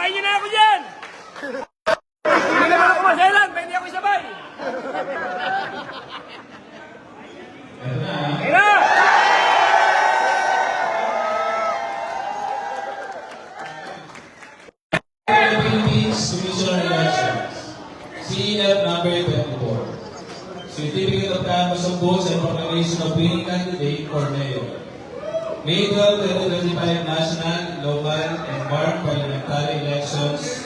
Sabay niyo na ako dyan! Hindi naman ako maselan, pwede ako isabay! Kaya! Philippines Commission on Elections, CEF number 24. Certificate of Canvas of Votes and Proclamation of Winning Candidate for Mayor. May 12, 2025 national, local, and farm parliamentary elections.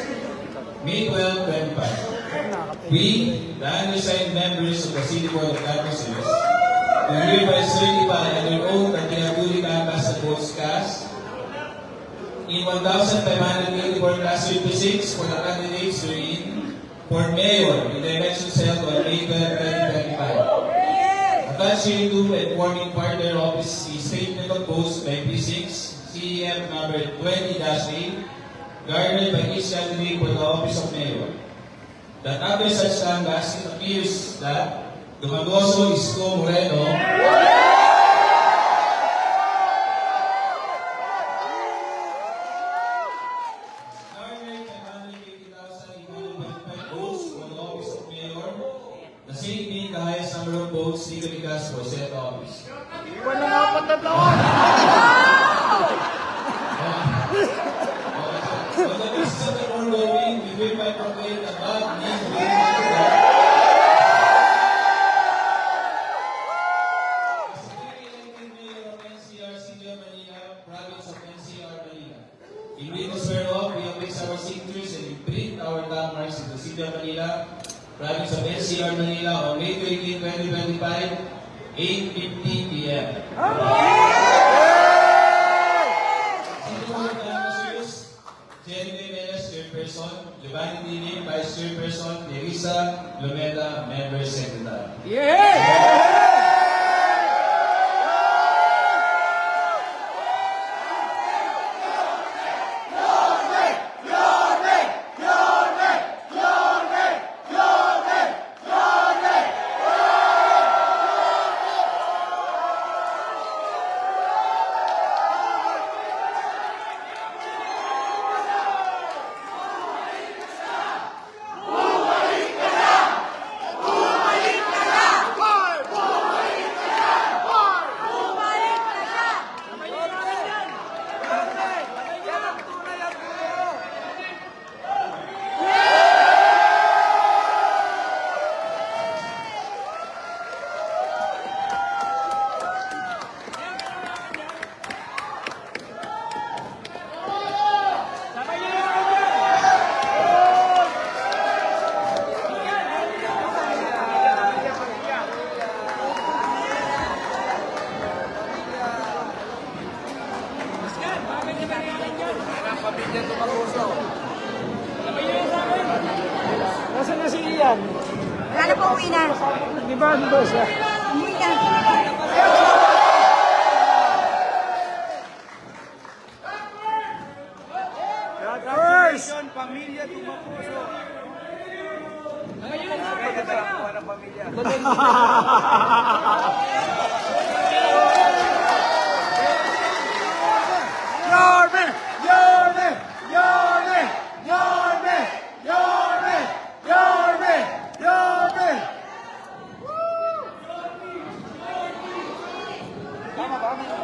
May 12, 25. We, the undersigned members of the City Board of Canvassers, do hereby certify under oath that they have duly canvassed the votes cast in 1,584 class 56 for the candidates wherein for mayor in the elections held on May 12, 2025. Attached hereto and forming part thereof is the statement of votes by P6 CEF number 20-8 garnered by each candidate for the office of mayor. That after such canvass, it appears that Dumagoso Isko Moreno the same being the highest number of votes legally cast for said office. Iwan na nga patataon! On the basis of the foregoing, we hereby proclaim the above named mayor of NCR, City of Manila, province of NCR, Manila. In witness whereof, we affix our signatures and imprint our landmarks in the City of Manila, province of NCR, Manila on May 13, 2025, 8:50 p.m. City Board of Canvassers, Jenny Menes, Chairperson, Giovanni Dini, Vice Chairperson, Teresa Lumeda, Member Secretary. Yeah! Pamilya Dumagoso. Nasaan na si Ian? Wala na po, uwi na. Di ba? Ano ba siya? Uwi na. First! Pamilya Dumagoso. Ngayon na pagkakakuha ng pamilya. Yorme! Yorme! Yorme! Yorme! Yorme! Yorme! Yorme!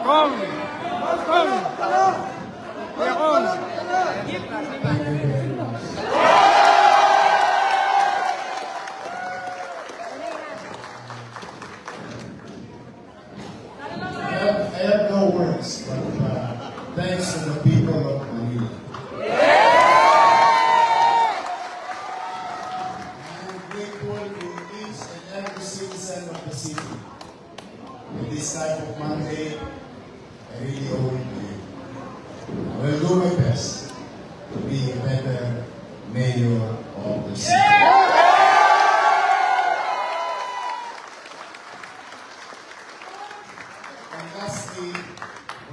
Kong! Kong! Kuya Kong! I have no words, but thanks to the people of Manila. I'm grateful to each and every citizen of the city. In this type of mandate, I really owe it to you. I will do my best to be a better mayor of the city. And lastly,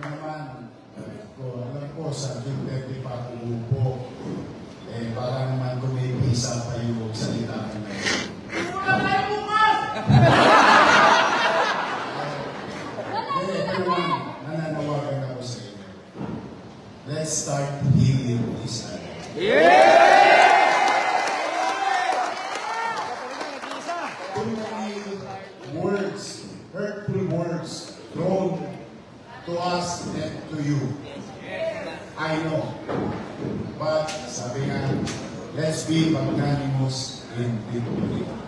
alam ko sa June 30 pa umupo, baka naman kung may visa pa yung salita ko na yun. Pero nananawagan ako sa inyo. Let's start healing this island. Too many words, hurtful words thrown to us and to you. I know. But sabi nga, let's be magnanimous in victory.